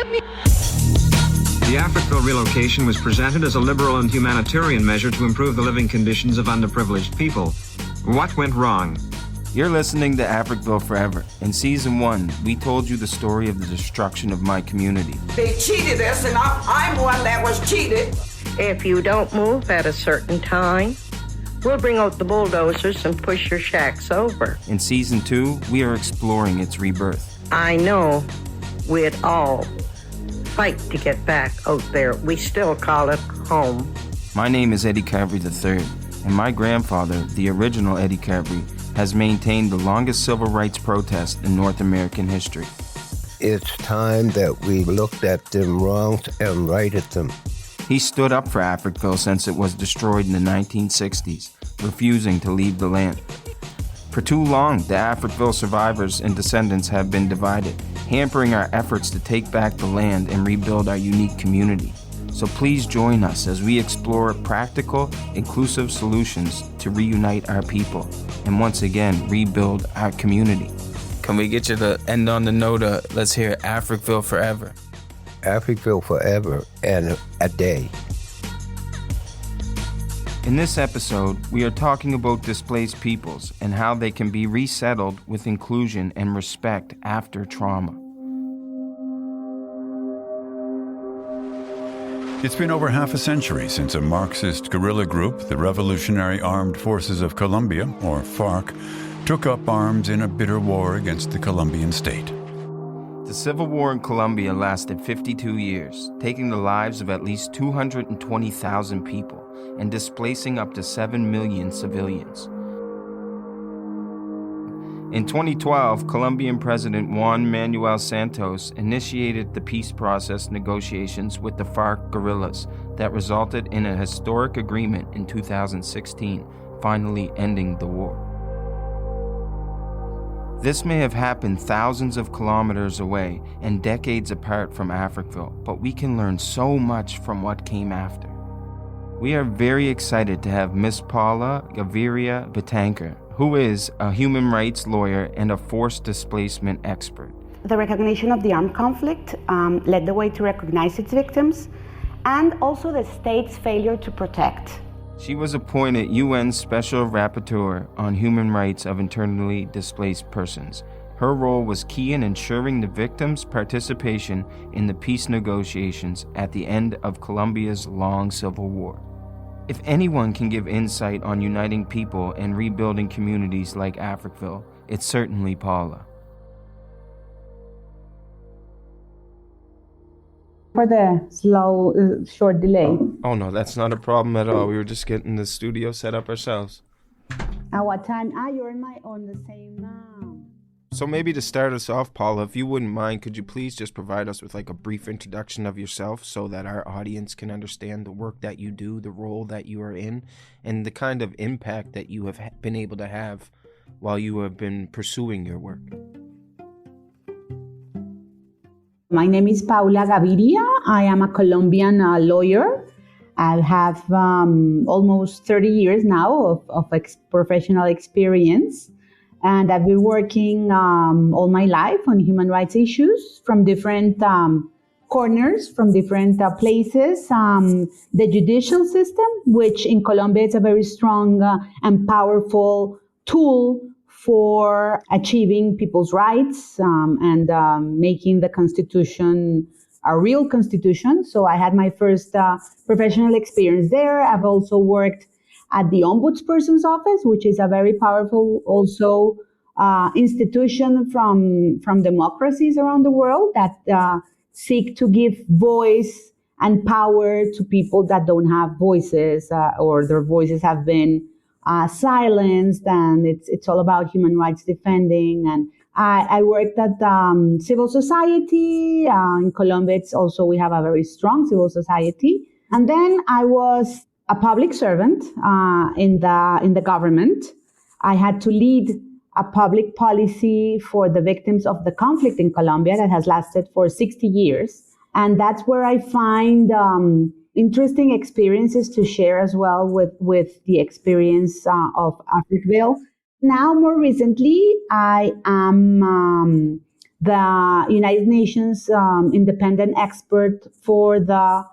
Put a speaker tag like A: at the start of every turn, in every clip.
A: The Africville relocation was presented as a liberal and humanitarian measure to improve the living conditions of underprivileged people. What went wrong?
B: You're listening to Africville Forever. In Season 1, we told you the story of the destruction of my community.
C: They cheated us, and I'm one that was cheated.
D: If you don't move at a certain time, we'll bring out the bulldozers and push your shacks over.
B: In Season 2, we are exploring its rebirth.
D: I know we'd all fight to get back out there. We still call it home.
B: My name is Eddie Carvery III, and my grandfather, the original Eddie Carvery, has maintained the longest civil rights protest in North American history.
E: It's time that we looked at them wrongs and righted them.
B: He stood up for Africville since it was destroyed in the 1960s, refusing to leave the land. For too long, the Africville survivors and descendants have been divided, hampering our efforts to take back the land and rebuild our unique community. So please join us as we explore practical, inclusive solutions to reunite our people and once again rebuild our community. Can we get you to end on the note of let's hear Africville Forever?
E: Africville forever and a day.
B: In this episode, we are talking about displaced peoples and how they can be resettled with inclusion and respect after trauma.
F: It's been over half a century since a Marxist guerrilla group, the Revolutionary Armed Forces of Colombia, or FARC, took up arms in a bitter war against the Colombian state.
B: The civil war in Colombia lasted 52 years, taking the lives of at least 220,000 people and displacing up to 7 million civilians. In 2012, Colombian President Juan Manuel Santos initiated the peace process negotiations with the FARC guerrillas that resulted in a historic agreement in 2016, finally ending the war. This may have happened thousands of kilometers away and decades apart from Africville, but we can learn so much from what came after. We are very excited to have Miss Paula Gaviria Betancur, who is a human rights lawyer and a forced displacement expert.
G: The recognition of the armed conflict led the way to recognize its victims and also the state's failure to protect.
B: She was appointed UN Special Rapporteur on Human Rights of Internally Displaced Persons. Her role was key in ensuring the victims' participation in the peace negotiations at the end of Colombia's long civil war. If anyone can give insight on uniting people and rebuilding communities like Africville, it's certainly Paula.
H: For the short delay.
B: Oh no, that's not a problem at all. We were just getting the studio set up ourselves.
H: At what time? You're on the same...
B: So maybe to start us off, Paula, if you wouldn't mind, could you please just provide us with like a brief introduction of yourself so that our audience can understand the work that you do, the role that you are in, and the kind of impact that you have been able to have while you have been pursuing your work?
H: My name is Paula Gaviria. I am a Colombian lawyer. I have almost 30 years now of professional experience. And I've been working all my life on human rights issues from different corners, from different places. The judicial system, which in Colombia is a very strong and powerful tool for achieving people's rights and making the Constitution a real Constitution. So I had my first professional experience there. I've also worked at the Ombudsperson's Office, which is a very powerful also institution from democracies around the world that seek to give voice and power to people that don't have voices or their voices have been silenced, and it's all about human rights defending. And I worked at civil society. In Colombia, we have a very strong civil society. And then I was a public servant in the government. I had to lead a public policy for the victims of the conflict in Colombia that has lasted for 60 years. And that's where I find interesting experiences to share as well with the experience of Africville. Now, more recently, I am the United Nations independent expert for the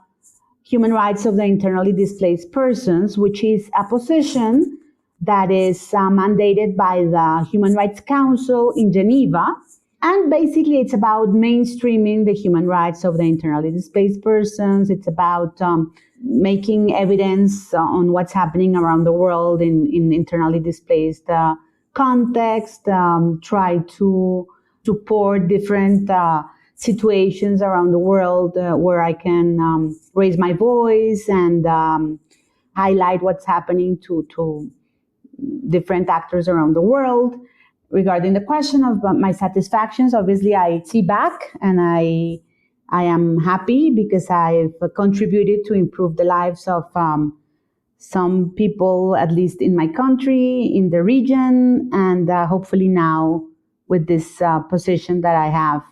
H: human rights of the internally displaced persons, which is a position that is mandated by the Human Rights Council in Geneva. And basically, it's about mainstreaming the human rights of the internally displaced persons. It's about making evidence on what's happening around the world in internally displaced context, try to support different situations around the world where I can raise my voice and highlight what's happening to different actors around the world. Regarding the question of my satisfactions, obviously I see back and I am happy because I've contributed to improve the lives of some people, at least in my country, in the region, and hopefully now with this position that I have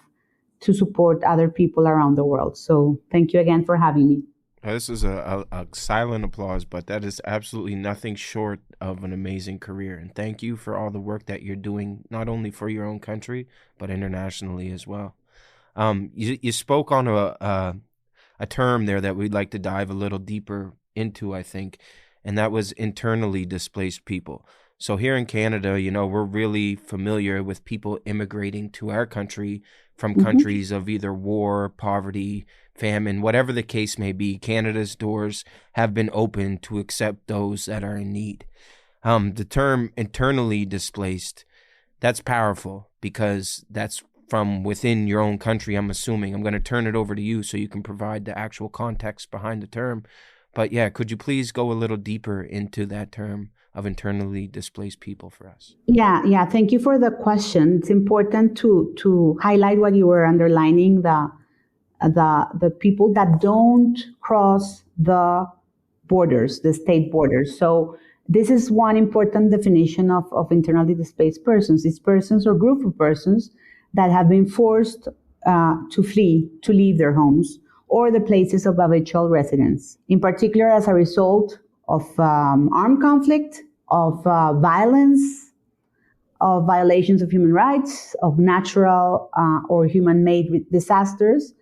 H: to support other people around the world. So thank you again for having me.
B: This is a silent applause, but that is absolutely nothing short of an amazing career. And thank you for all the work that you're doing, not only for your own country, but internationally as well. You spoke on a term there that we'd like to dive a little deeper into, I think, and that was internally displaced people. So here in Canada, we're really familiar with people immigrating to our country from countries of either war, poverty, famine, whatever the case may be. Canada's doors have been open to accept those that are in need. The term internally displaced, that's powerful because that's from within your own country, I'm assuming. I'm going to turn it over to you so you can provide the actual context behind the term. But yeah, could you please go a little deeper into that term of internally displaced people for us?
H: Yeah. Thank you for the question. It's important to highlight what you were underlining, the people that don't cross the borders, the state borders. So this is one important definition of internally displaced persons. It's persons or group of persons that have been forced to flee, to leave their homes or the places of habitual residence, in particular as a result of armed conflict, of violence, of violations of human rights, of natural or human-made disasters,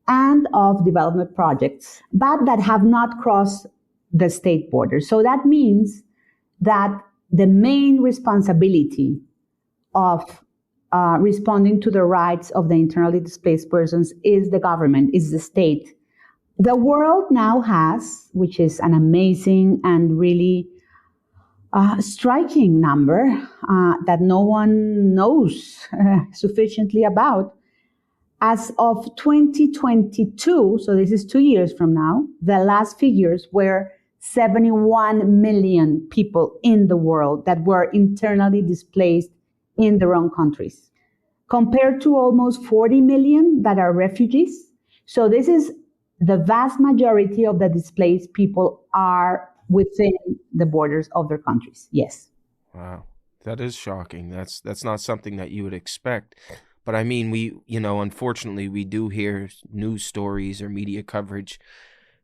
H: and of development projects, but that have not crossed the state border. So that means that the main responsibility of responding to the rights of the internally displaced persons is the government, is the state. The world now has, which is an amazing and really striking number that no one knows sufficiently about. As of 2022, so this is 2 years from now, the last figures were 71 million people in the world that were internally displaced in their own countries, compared to almost 40 million that are refugees. So this is the vast majority of the displaced people are within the borders of their countries. Yes.
B: Wow. That is shocking. That's not something that you would expect. But I mean, unfortunately, we do hear news stories or media coverage.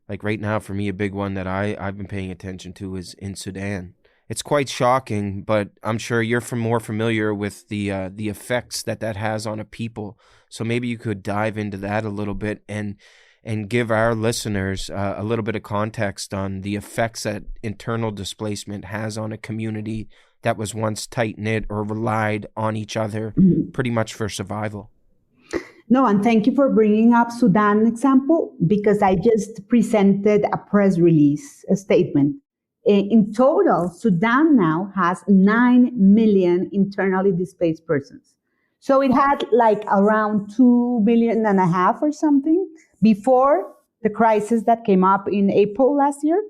B: Like right now, for me, a big one that I've been paying attention to is in Sudan. It's quite shocking, but I'm sure you're more familiar with the effects that has on a people. So maybe you could dive into that a little bit and give our listeners a little bit of context on the effects that internal displacement has on a community that was once tight-knit or relied on each other pretty much for survival.
H: No, and thank you for bringing up Sudan example, because I just presented a press release, a statement. In total, Sudan now has 9 million internally displaced persons. So it had like around 2.5 million or something before the crisis that came up in April last year.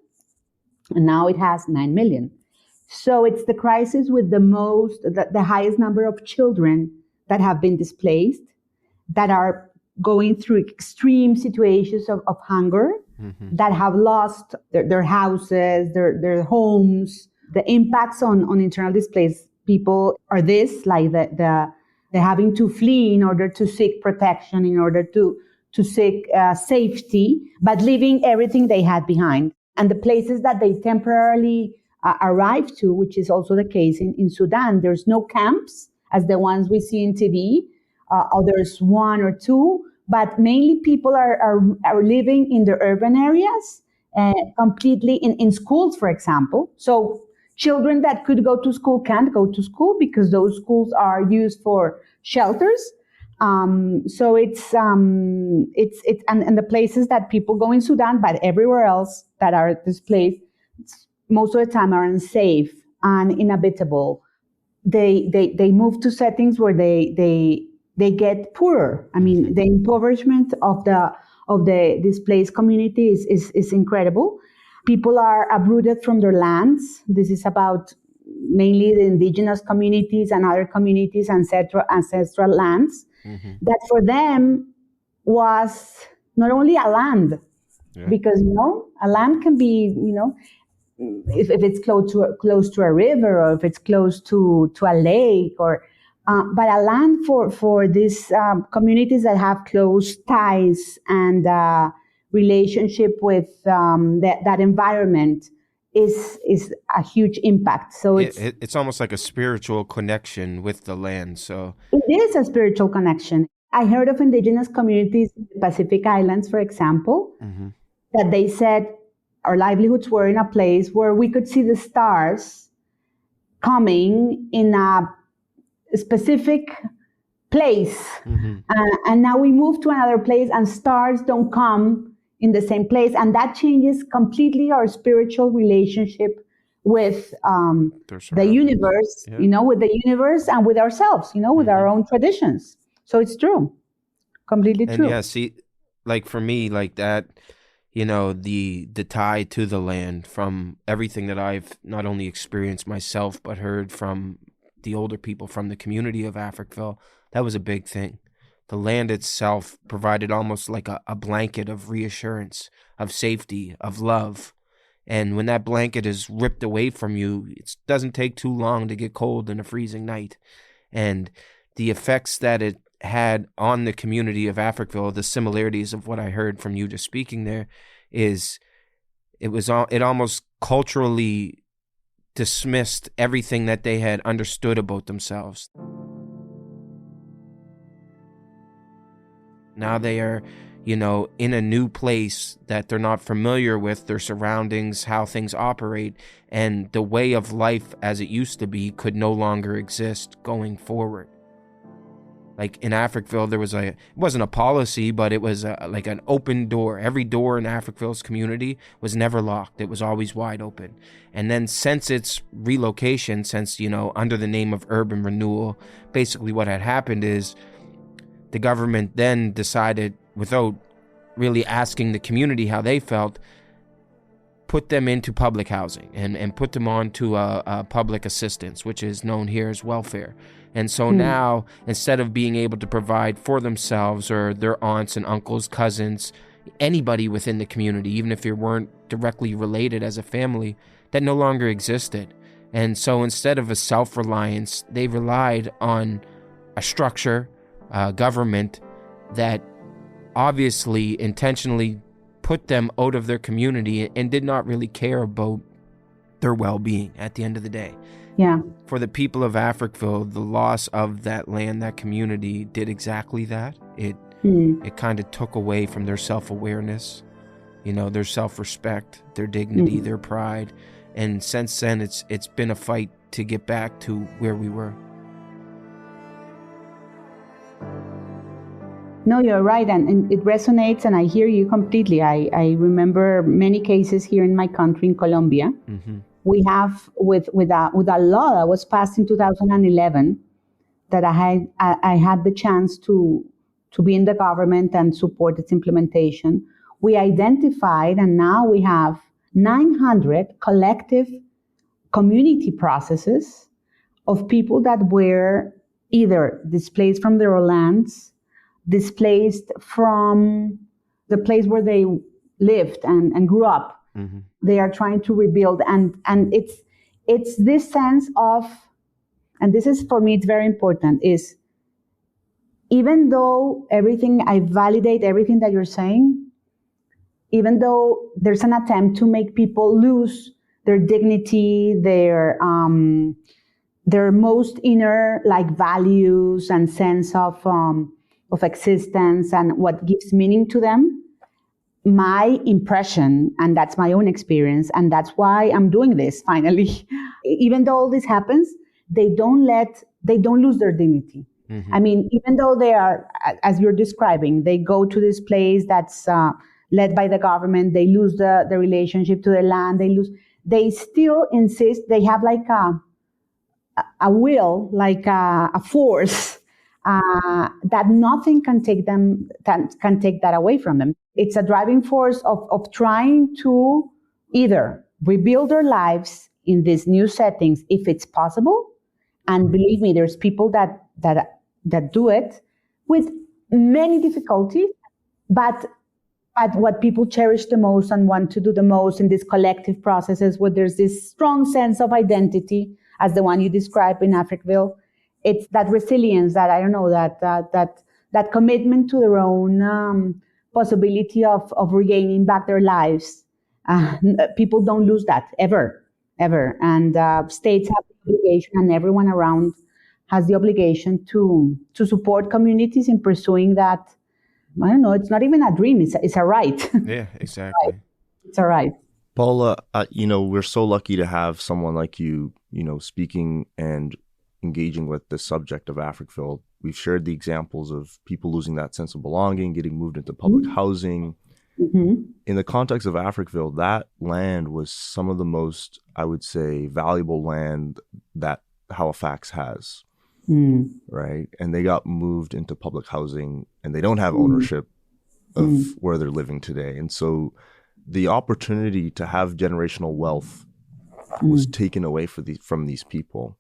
H: And now it has 9 million. So it's the crisis with the highest number of children that have been displaced, that are going through extreme situations of hunger, that have lost their houses, their homes. The impacts on internal displaced people are this, like the having to flee in order to seek protection, in order to seek safety, but leaving everything they had behind. And the places that they temporarily arrived to, which is also the case in Sudan, there's no camps as the ones we see in TV, others one or two, but mainly people are living in the urban areas, completely in schools, for example. So children that could go to school can't go to school because those schools are used for shelters. So it's and the places that people go in Sudan, but everywhere else that are displaced, most of the time are unsafe and inhabitable. They move to settings where they get poorer. I mean, the impoverishment of the displaced community is incredible. People are uprooted from their lands. This is about mainly the indigenous communities and other communities, ancestral lands, that for them was not only a land, because, a land can be, if it's close to a river, or if it's close to a lake, or but a land for these communities that have close ties and relationship with that environment is a huge impact. So
B: it's almost like a spiritual connection with the land. So
H: it is a spiritual connection. I heard of indigenous communities in the Pacific Islands, for example, that they said our livelihoods were in a place where we could see the stars coming in a specific place. And now we move to another place and stars don't come in the same place. And that changes completely our spiritual relationship with the universe, with the universe and with ourselves, with our own traditions. So it's true. Completely true.
B: And yeah, see, like for me, like that, the tie to the land from everything that I've not only experienced myself, but heard from the older people from the community of Africville, that was a big thing. The land itself provided almost like a blanket of reassurance, of safety, of love. And when that blanket is ripped away from you, it doesn't take too long to get cold in a freezing night. And the effects that it had on the community of Africville, the similarities of what I heard from you just speaking there, is it almost culturally dismissed everything that they had understood about themselves. Now they are, in a new place that they're not familiar with, their surroundings, how things operate, and the way of life as it used to be could no longer exist going forward. Like in Africville, it wasn't a policy, but it was like an open door. Every door in Africville's community was never locked. It was always wide open. And then since its relocation, under the name of urban renewal, basically what had happened is the government then decided, without really asking the community how they felt, put them into public housing and put them on to a public assistance, which is known here as welfare. And so now, instead of being able to provide for themselves or their aunts and uncles, cousins, anybody within the community, even if you weren't directly related as a family, that no longer existed. And so instead of a self-reliance, they relied on a structure, government that obviously intentionally put them out of their community and did not really care about their well-being at the end of the day.
H: Yeah.
B: For the people of Africville, the loss of that land, that community, did exactly that. It kind of took away from their self-awareness, their self-respect, their dignity, their pride. And since then, it's been a fight to get back to where we were.
H: No, you're right, and it resonates, and I hear you completely. I remember many cases here in my country, in Colombia. We have with a law that was passed in 2011 that I had the chance to be in the government and support its implementation. We identified, and now we have 900 collective community processes of people that were either displaced from their lands, displaced from the place where they lived and grew up. They are trying to rebuild, and it's this sense of, and this is for me, it's very important, is even though I validate everything that you're saying, even though there's an attempt to make people lose their dignity, their their most inner values and sense of existence and what gives meaning to them. My impression, and that's my own experience, and that's why I'm doing this finally. Even though all this happens, they don't lose their dignity. I mean, even though they are, as you're describing, they go to this place that's led by the government, they lose the relationship to their land, they still insist, they have a will, a force, that nothing can take that away from them. It's a driving force of trying to either rebuild their lives in these new settings if it's possible. And believe me, there's people that do it with many difficulties, but what people cherish the most and want to do the most in these collective processes where there's this strong sense of identity, as the one you described in Africville. It's that resilience, that, I don't know, that commitment to their own possibility of regaining back their lives. People don't lose that ever. And states have the obligation, and everyone around has the obligation to support communities in pursuing that. I don't know, it's not even a dream, it's a right.
I: Yeah, exactly.
H: It's a right.
J: Paula, we're so lucky to have someone like you, speaking and engaging with the subject of Africville. We've shared the examples of people losing that sense of belonging, getting moved into public housing. In the context of Africville, that land was some of the most, I would say, valuable land that Halifax has, right? And they got moved into public housing, and they don't have ownership of where they're living today. And so the opportunity to have generational wealth was taken away from these people.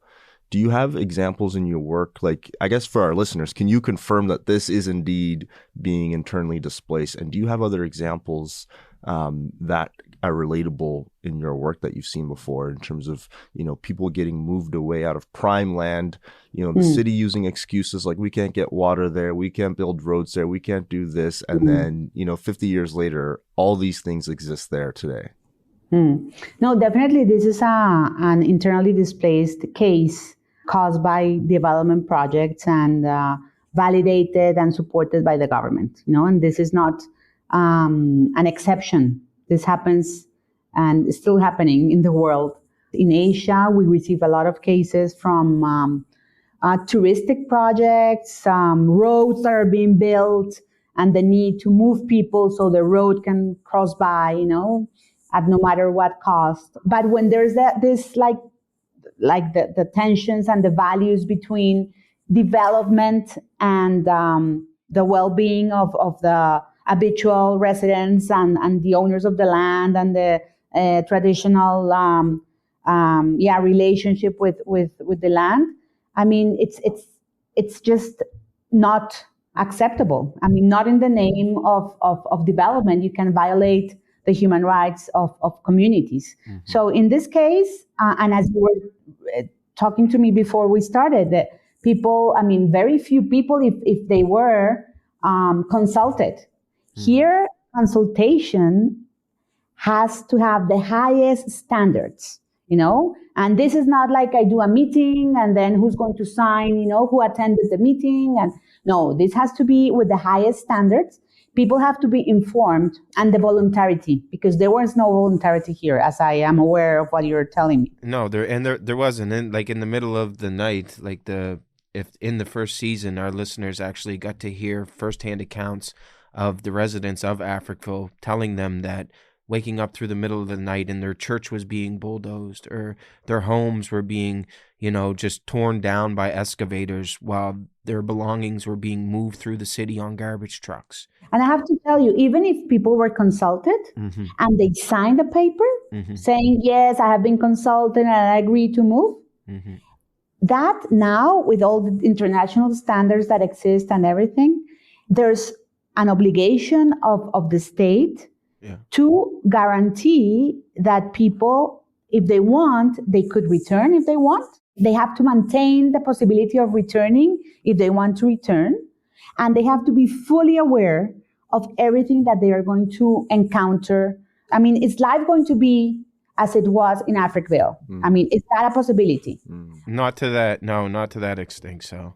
J: Do you have examples in your work? I guess for our listeners, can you confirm that this is indeed being internally displaced? And do you have other examples that are relatable in your work that you've seen before in terms of, people getting moved away out of prime land, the city using excuses like we can't get water there, we can't build roads there, we can't do this. And then, 50 years later, all these things exist there today.
H: No, definitely this is an internally displaced case caused by development projects and validated and supported by the government, and this is not an exception. This happens and is still happening in the world. In Asia, we receive a lot of cases from touristic projects, roads that are being built, and the need to move people so the road can cross by, at no matter what cost. But when there's the tensions and the values between development and the well-being of the habitual residents and the owners of the land and the traditional relationship with the land, I mean, it's just not acceptable. I mean, not in the name of development. You can violate the human rights of communities. So in this case, and as you were talking to me before we started, that people, very few people, if they were consulted. Here, consultation has to have the highest standards, and this is not like I do a meeting and then who's going to sign, who attended the meeting. And no, this has to be with the highest standards. People have to be informed, and the voluntarity, because there was no voluntarity here, as I am aware of what you're telling me.
I: No, there wasn't. In the middle of the night, if in the first season, our listeners actually got to hear firsthand accounts of the residents of Africville telling them that waking up through the middle of the night and their church was being bulldozed, or their homes were being, just torn down by excavators while their belongings were being moved through the city on garbage trucks.
H: And I have to tell you, even if people were consulted and they signed a paper saying, yes, I have been consulted and I agree to move, that now, with all the international standards that exist and everything, there's an obligation of the state to guarantee that people, if they want, they could return if they want. They have to maintain the possibility of returning if they want to return. And they have to be fully aware of everything that they are going to encounter. I mean, is life going to be as it was in Africville. I mean, is that a possibility?
I: Not to that extent. So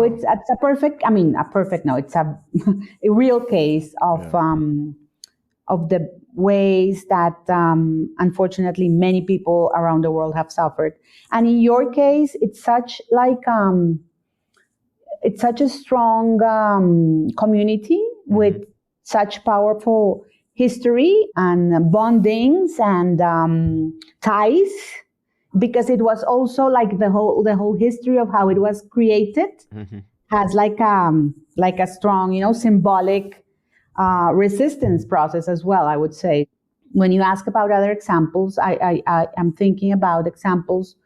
H: it's a perfect. I mean, it's a a real case of the ways that unfortunately many people around the world have suffered. And in your case, it's such a strong community with such powerful history and bondings and ties, because it was also like the whole history of how it was created has like a strong, symbolic resistance process as well, I would say. When you ask about other examples, I am thinking about examples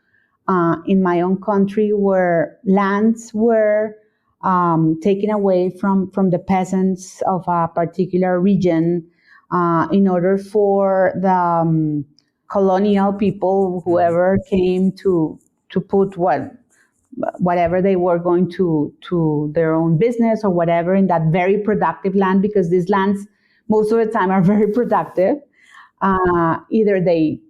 H: in my own country where lands were taken away from the peasants of a particular region in order for the colonial people, whoever came to put whatever they were going to their own business or whatever in that very productive land, because these lands most of the time are very productive. Either they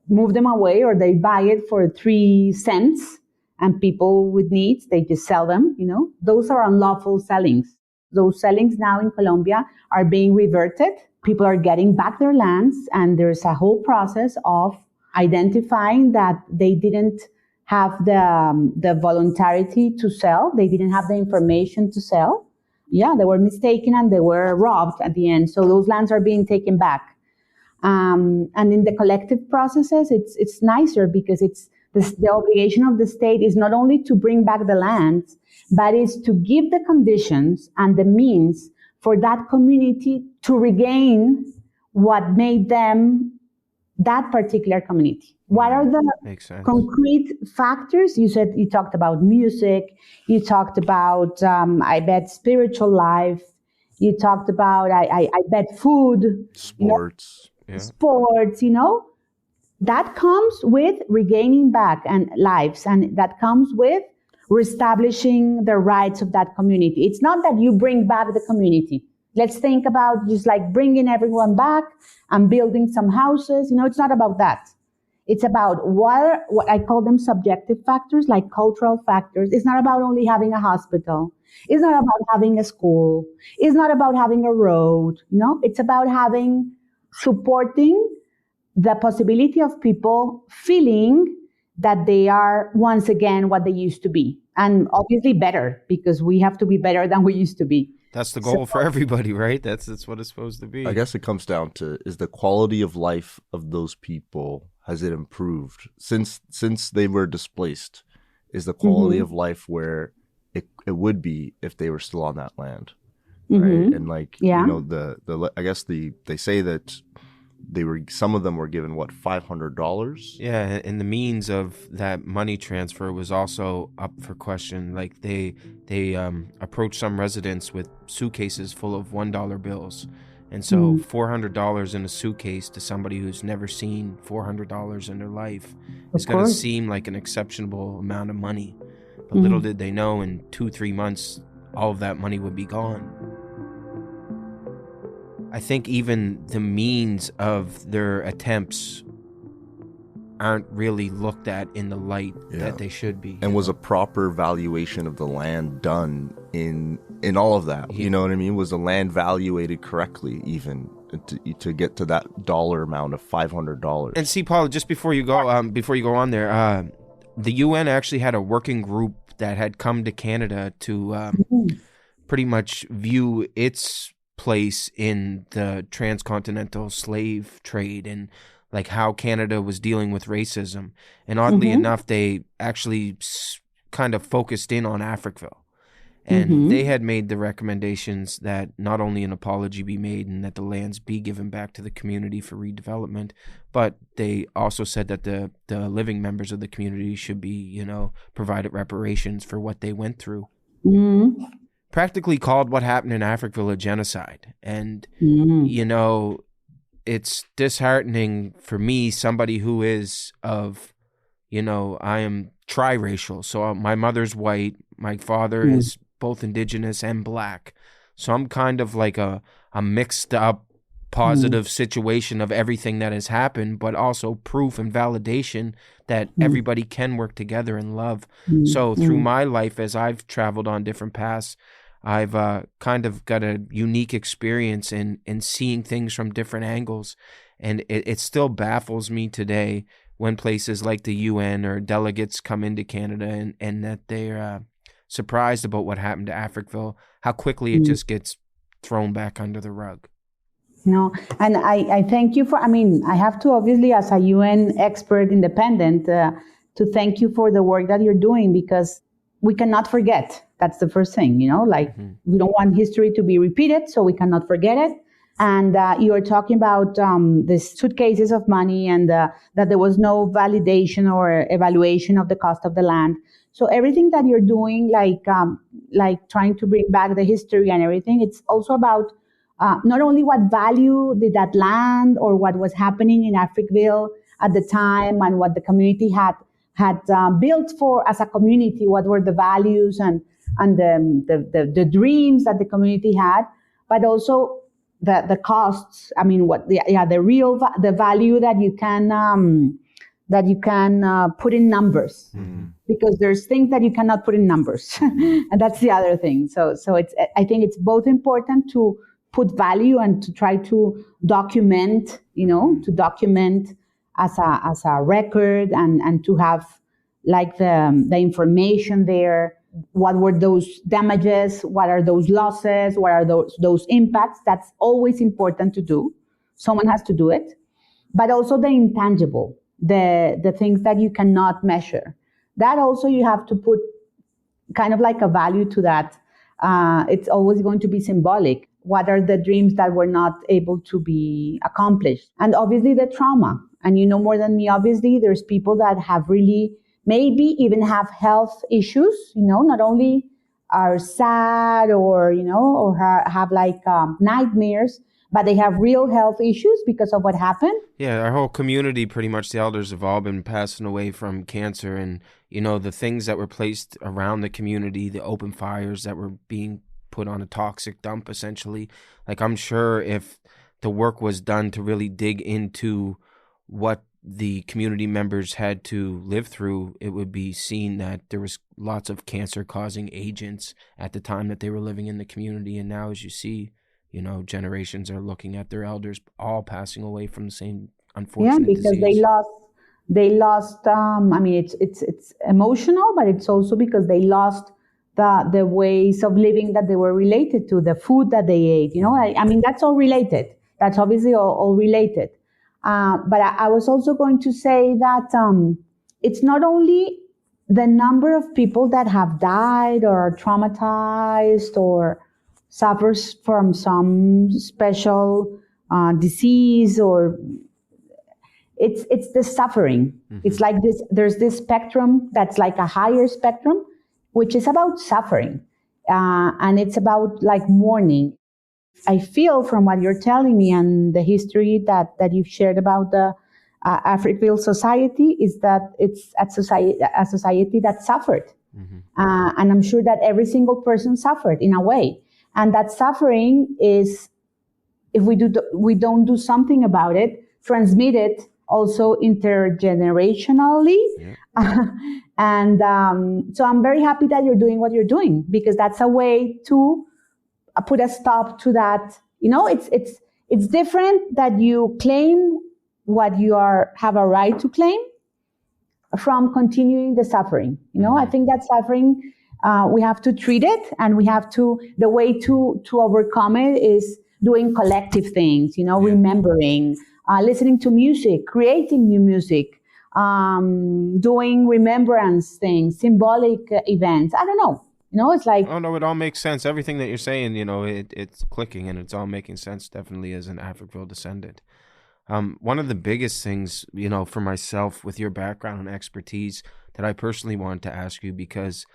H: move them away or they buy it for 3 cents, and people with needs, they just sell them, Those are unlawful sellings. Those sellings now in Colombia are being reverted. People are getting back their lands, and there's a whole process of identifying that they didn't have the voluntarity to sell. They didn't have the information to sell. Yeah, they were mistaken and they were robbed at the end. So those lands are being taken back. And in the collective processes, it's nicer because the obligation of the state is not only to bring back the lands, but is to give the conditions and the means for that community to regain what made them that particular community. What are the concrete factors? You talked about music. You talked about, I bet, spiritual life. You talked about, I bet, food.
J: Sports.
H: Sports, That comes with regaining back and lives, and that comes with reestablishing the rights of that community. It's not that you bring back the community. Let's think about just like bringing everyone back and building some houses. It's not about that. It's about what I call them subjective factors, like cultural factors. It's not about only having a hospital. It's not about having a school. It's not about having a road. It's about supporting the possibility of people feeling that they are once again what they used to be. And obviously better, because we have to be better than we used to be.
I: That's the goal for everybody, right? That's what it's supposed to be.
J: I guess it comes down to, is the quality of life of those people, has it improved since they were displaced? Is the quality of life where it would be if they were still on that land, right? And I guess they say that some of them were given $500.
I: Yeah, and the means of that money transfer was also up for question. Like they approached some residents with suitcases full of $1 bills, and so $400 in a suitcase to somebody who's never seen $400 in their life is going to seem like an exceptional amount of money. But little did they know, in 2-3 months, all of that money would be gone. I think even the means of their attempts aren't really looked at in the light that they should be.
J: And was a proper valuation of the land done in all of that? You know what I mean? Was the land valuated correctly even to get to that dollar amount of $500?
I: And see, Paula, just before you go on there, the UN actually had a working group that had come to Canada to pretty much view its place in the transcontinental slave trade and like how Canada was dealing with racism. And oddly enough, they actually kind of focused in on Africville. And they had made the recommendations that not only an apology be made and that the lands be given back to the community for redevelopment, but they also said that the living members of the community should be, provided reparations for what they went through. Practically called what happened in Africville a genocide. And, it's disheartening for me, somebody who is of, I am triracial. So my mother's white, my father is both indigenous and black. So I'm kind of like a mixed up positive situation of everything that has happened, but also proof and validation that everybody can work together and love. So through my life, as I've traveled on different paths, I've kind of got a unique experience in seeing things from different angles. And it still baffles me today when places like the UN or delegates come into Canada and that they're surprised about what happened to Africville, how quickly it just gets thrown back under the rug.
H: No, and I thank you for, I have to obviously, as a UN expert independent, to thank you for the work that you're doing, because we cannot forget. That's the first thing, we don't want history to be repeated, so we cannot forget it. And you were talking about the suitcases of money and that there was no validation or evaluation of the cost of the land. So everything that you're doing, like trying to bring back the history and everything, it's also about not only what value did that land or what was happening in Africville at the time and what the community had built for as a community, what were the values and the dreams that the community had, but also the costs. The value that you can put in numbers, because there's things that you cannot put in numbers, and that's the other thing. So I think it's both important to put value and to try to document, as a record and to have like the information there. What were those damages? What are those losses? What are those impacts? That's always important to do. Someone has to do it. But also the intangible, the things that you cannot measure. That also you have to put kind of like a value to that. It's always going to be symbolic. What are the dreams that were not able to be accomplished? And obviously the trauma. And you know more than me, obviously, there's people that have really maybe even have health issues, not only are sad or have like nightmares, but they have real health issues because of what happened.
I: Yeah, our whole community, pretty much the elders have all been passing away from cancer. And, the things that were placed around the community, the open fires that were being put on a toxic dump, essentially. Like, I'm sure if the work was done to really dig into what the community members had to live through, it would be seen that there was lots of cancer-causing agents at the time that they were living in the community. And now, as you see, generations are looking at their elders all passing away from the same unfortunate
H: because
I: disease.
H: they lost. It's emotional, but it's also because they lost the ways of living that they were related to, the food that they ate. That's all related. That's obviously all related. But I was also going to say that it's not only the number of people that have died or are traumatized or suffers from some special disease, or it's the suffering. It's like this. There's this spectrum that's like a higher spectrum, which is about suffering, and it's about like mourning. I feel from what you're telling me and the history that you've shared about the Africville society is that it's a society that suffered. And I'm sure that every single person suffered in a way. And that suffering is, if we don't do something about it, transmitted also intergenerationally. So I'm very happy that you're doing what you're doing, because that's a way to put a stop to that. It's different that you claim what you have a right to claim from continuing the suffering. I think that suffering, we have to treat it, and the way to overcome it is doing collective things, remembering, listening to music, creating new music, doing remembrance things, symbolic events. I don't know. It's like...
I: Oh, no, it all makes sense. Everything that you're saying, it's clicking, and it's all making sense, definitely, as an Africville descendant. One of the biggest things, for myself, with your background and expertise, that I personally wanted to ask you, because,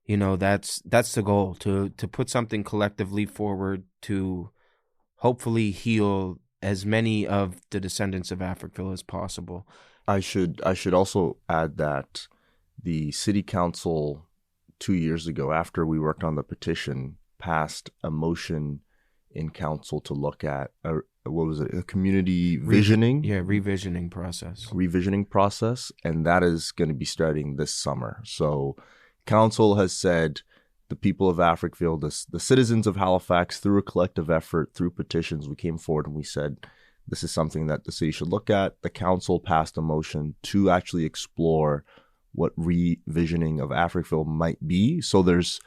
I: that's the goal, to put something collectively forward to hopefully heal as many of the descendants of Africville as possible.
J: I should also add that the city council 2 years ago, after we worked on the petition, passed a motion in council to look at a community visioning?
I: Revisioning process.
J: Revisioning process, and that is going to be starting this summer. So council has said the people of Africville, the citizens of Halifax, through a collective effort, through petitions, we came forward and we said, this is something that the city should look at. The council passed a motion to actually explore what revisioning of Africville might be. So there's,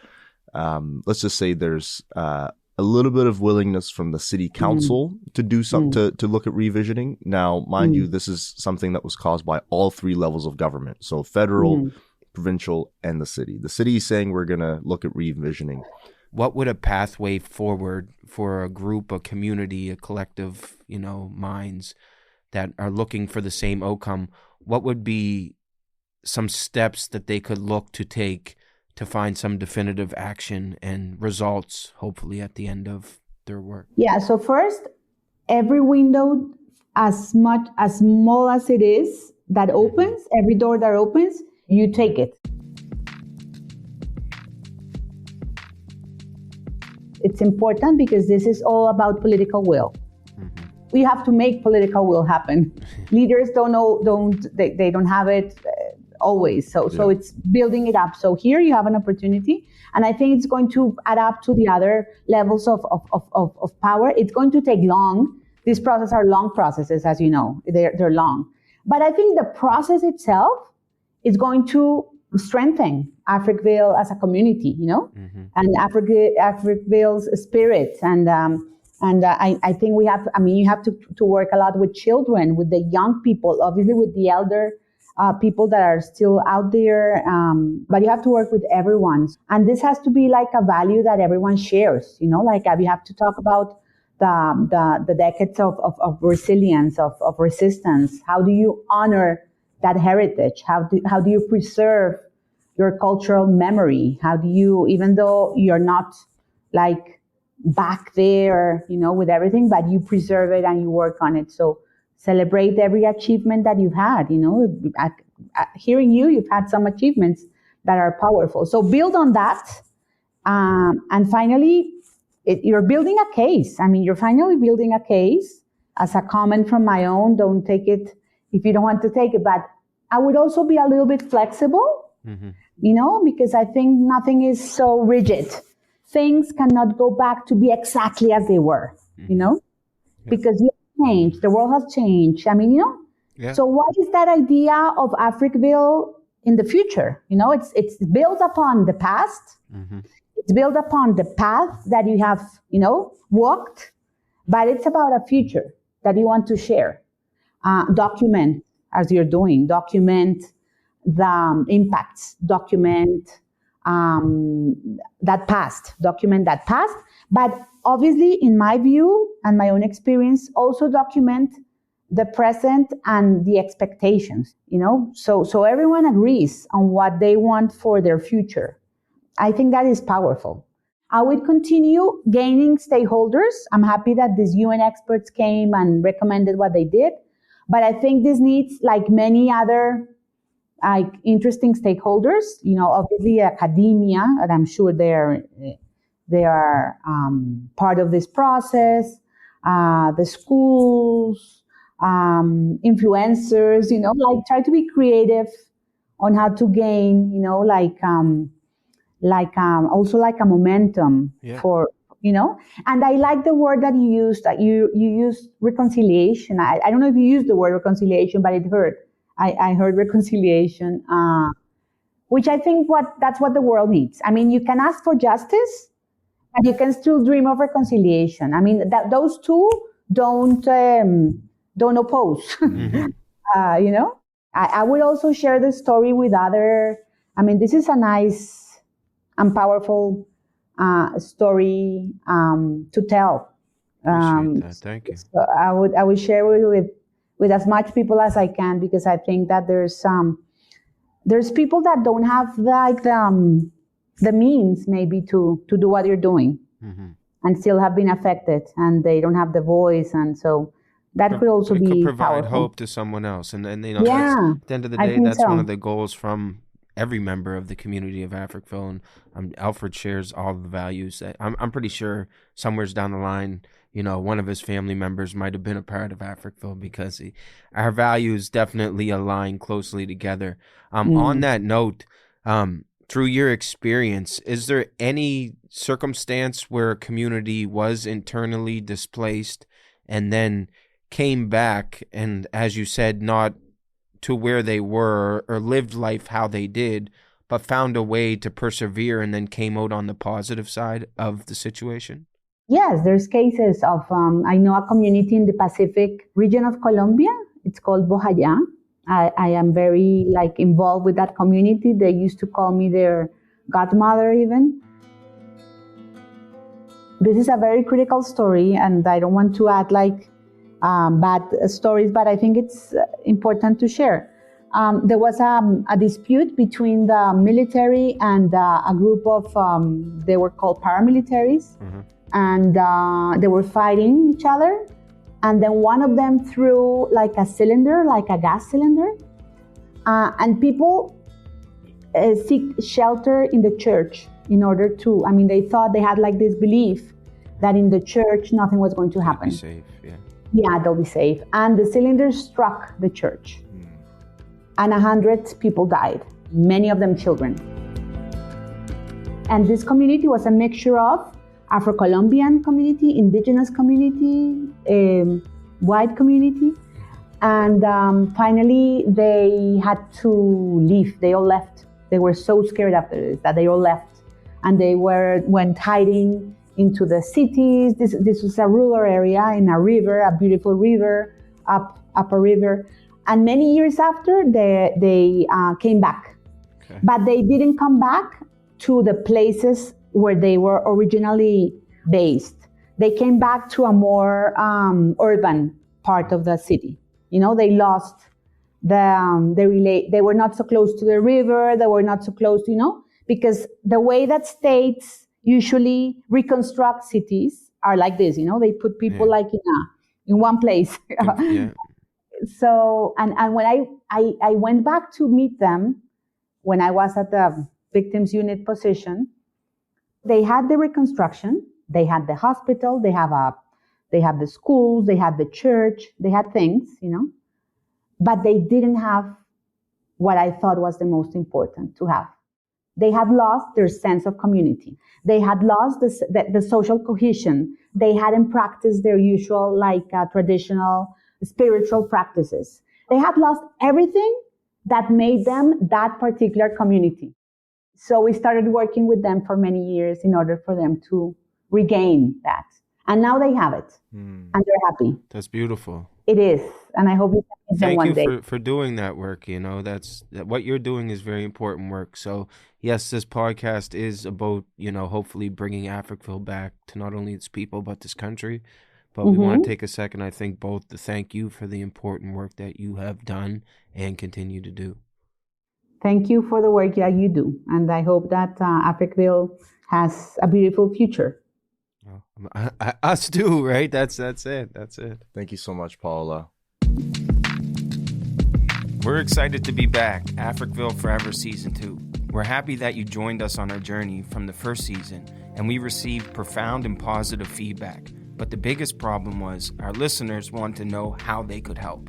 J: let's just say there's a little bit of willingness from the city council to do something, to look at revisioning. Now, mind you, this is something that was caused by all three levels of government. So federal, provincial, and the city. The city is saying we're going to look at revisioning.
I: What would a pathway forward for a group, a community, a collective, minds that are looking for the same outcome? What would be some steps that they could look to take to find some definitive action and results, hopefully, at the end of their work?
H: Yeah, so first, every window, as small as it is, that opens, every door that opens, you take it. It's important because this is all about political will. We have to make political will happen. Leaders they don't have it always. So it's building it up. So here you have an opportunity, and I think it's going to add up to the other levels of power. It's going to take long. These processes are long processes, as you know. They're long. But I think the process itself is going to strengthen Africville as a community, and Africville's spirit. And I think you have to work a lot with children, with the young people, obviously with the elder people that are still out there. But you have to work with everyone. And this has to be like a value that everyone shares, like we have to talk about the decades of resilience, of resistance. How do you honor that heritage? How do you preserve your cultural memory? How do you, even though you're not like back there, with everything, but you preserve it and you work on it. So celebrate every achievement that you've had. Hearing you've had some achievements that are powerful. So build on that. And finally, you're building a case. You're finally building a case. As a comment from my own, don't take it if you don't want to take it. But I would also be a little bit flexible, because I think nothing is so rigid. Things cannot go back to be exactly as they were, because you have changed. The world has changed.
I: Yeah.
H: So what is that idea of Africville in the future? It's built upon the past. It's built upon the path that you have, walked, but it's about a future that you want to share. Document, as you're doing, document the impacts, document that past, but obviously, in my view and my own experience, also document the present and the expectations, so everyone agrees on what they want for their future. I think that is powerful. I would continue gaining stakeholders. I'm happy that these UN experts came and recommended what they did. But I think this needs, like many other interesting stakeholders, obviously academia, and I'm sure they are part of this process, the schools, influencers, try to be creative on how to gain, also like a momentum for, and I like the word that you used, that you used reconciliation. I don't know if you used the word reconciliation, but it hurt. I heard reconciliation, which I think that's what the world needs. You can ask for justice, and you can still dream of reconciliation. Those two don't oppose. I would also share the story with other. This is a nice and powerful story to tell.
I: Appreciate that. Thank you.
H: So I would share with as much people as I can, because I think that there's people that don't have the means maybe to do what you're doing, and still have been affected, and they don't have the voice, and so that could also be
I: could provide
H: powerful.
I: hope to someone else, and
H: Yeah,
I: at the end of the day, that's one of the goals from every member of the community of Africville, and Alfred shares all the values that I'm pretty sure somewhere's down the line, one of his family members might have been a part of Africville, because our values definitely align closely together. On that note, through your experience, is there any circumstance where a community was internally displaced and then came back and, as you said, not to where they were or lived life how they did, but found a way to persevere and then came out on the positive side of the situation?
H: Yes, there's cases of, I know a community in the Pacific region of Colombia. It's called Bojayá. I am very involved with that community. They used to call me their godmother even. This is a very critical story, and I don't want to add bad stories, but I think it's important to share. There was a dispute between the military and a group of, they were called paramilitaries, and they were fighting each other. And then one of them threw a cylinder, like a gas cylinder, and people seek shelter in the church in order to, they thought they had this belief that in the church nothing was going to happen.
I: They'll be safe, yeah.
H: Yeah, they'll be safe. And the cylinder struck the church. And 100 people died, many of them children. And this community was a mixture of Afro-Colombian community, indigenous community, white community. And finally, they had to leave. They all left. They were so scared after this that they all left. And they went hiding into the cities. This was a rural area in a river, a beautiful river, up a river. And many years after, they came back. Okay. But they didn't come back to the places where they were originally based. They came back to a more urban part of the city. They lost they were not so close to the river. They were not so close, because the way that states usually reconstruct cities are like this. They put people in one place. Yeah. So, and when I went back to meet them, when I was at the victims unit position, they had the reconstruction, they had the hospital, they have the schools, they had the church, they had things, but they didn't have what I thought was the most important to have. They had lost their sense of community. They had lost the social cohesion. They hadn't practiced their usual, traditional spiritual practices. They had lost everything that made them that particular community. So we started working with them for many years in order for them to regain that. And now they have it, and they're happy.
I: That's beautiful.
H: It is, and I hope we can meet them one day.
I: Thank you for doing that work. That's what you're doing is very important work. So yes, this podcast is about, hopefully bringing Africville back to not only its people, but this country. But we want to take a second, I think, both to thank you for the important work that you have done and continue to do.
H: Thank you for the work that you do. And I hope that Africville has a beautiful future.
I: Us too, right? That's it.
J: Thank you so much, Paula.
B: We're excited to be back, Africville Forever Season 2. We're happy that you joined us on our journey from the first season, and we received profound and positive feedback. But the biggest problem was our listeners want to know how they could help.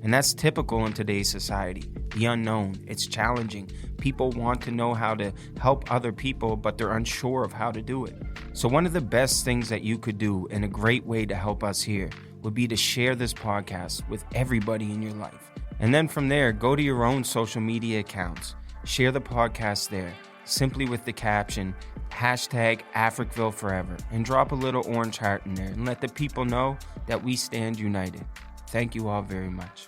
B: And that's typical in today's society. The unknown, it's challenging. People want to know how to help other people, but they're unsure of how to do it. So one of the best things that you could do, and a great way to help us here, would be to share this podcast with everybody in your life. And then from there, go to your own social media accounts. Share the podcast there, simply with the caption, #Africville Forever, and drop a little orange heart in there and let the people know that we stand united. Thank you all very much.